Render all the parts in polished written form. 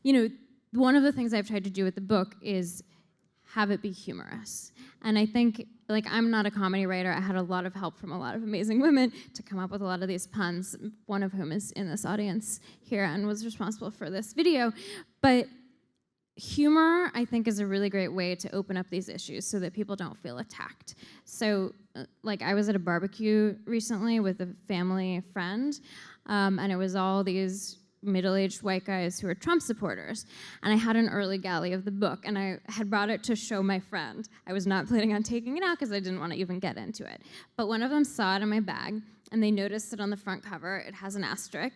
you know, one of the things I've tried to do with the book is have it be humorous. And I think, like, I'm not a comedy writer. I had a lot of help from a lot of amazing women to come up with a lot of these puns, one of whom is in this audience here and was responsible for this video. But humor, I think, is a really great way to open up these issues so that people don't feel attacked. So, like, I was at a barbecue recently with a family friend, and it was all these middle-aged white guys who were Trump supporters. And I had an early galley of the book, and I had brought it to show my friend. I was not planning on taking it out because I didn't want to even get into it. But one of them saw it in my bag, and they noticed that on the front cover it has an asterisk.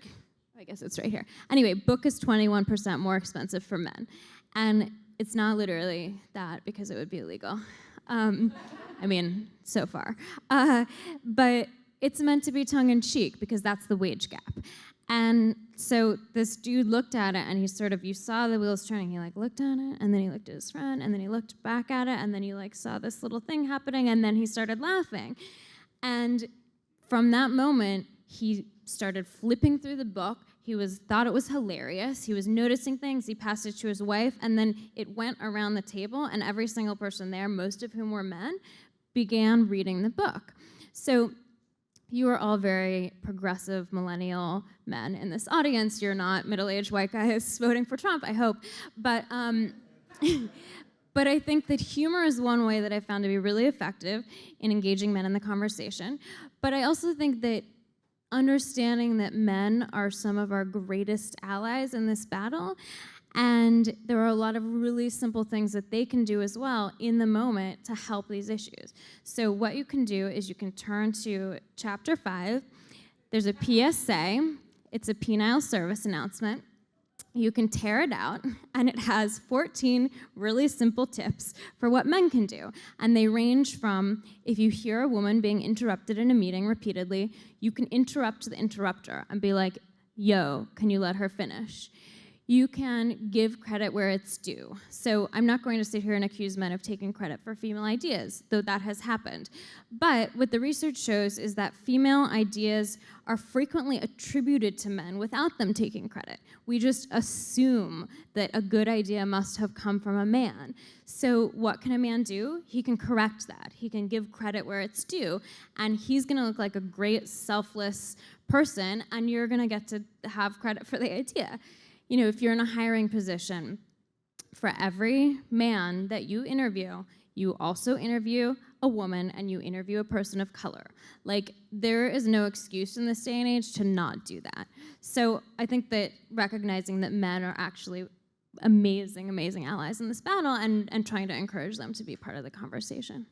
I guess it's right here. Anyway, book is 21% more expensive for men. And it's not literally that, because it would be illegal. I mean, so far. But it's meant to be tongue-in-cheek, because that's the wage gap. And so this dude looked at it, and he sort of, you saw the wheels turning. He like looked at it, and then he looked at his friend, and then he looked back at it, and then you like saw this little thing happening, and then he started laughing. And from that moment, he started flipping through the book. He thought it was hilarious. He was noticing things. He passed it to his wife, and then it went around the table, and every single person there, most of whom were men, began reading the book. So you are all very progressive millennial men in this audience. You're not middle-aged white guys voting for Trump, I hope. But but I think that humor is one way that I found to be really effective in engaging men in the conversation. But I also think that understanding that men are some of our greatest allies in this battle, and there are a lot of really simple things that they can do as well in the moment to help these issues. So what you can do is you can turn to chapter 5. There's a PSA. It's a penile service announcement. You can tear it out, and it has 14 really simple tips for what men can do. And they range from, if you hear a woman being interrupted in a meeting repeatedly, you can interrupt the interrupter and be like, yo, can you let her finish? You can give credit where it's due. So I'm not going to sit here and accuse men of taking credit for female ideas, though that has happened. But what the research shows is that female ideas are frequently attributed to men without them taking credit. We just assume that a good idea must have come from a man. So what can a man do? He can correct that. He can give credit where it's due, and he's gonna look like a great, selfless person, and you're gonna get to have credit for the idea. You know, if you're in a hiring position, for every man that you interview, you also interview a woman and you interview a person of color. Like, there is no excuse in this day and age to not do that. So I think that recognizing that men are actually amazing, amazing allies in this battle, and trying to encourage them to be part of the conversation.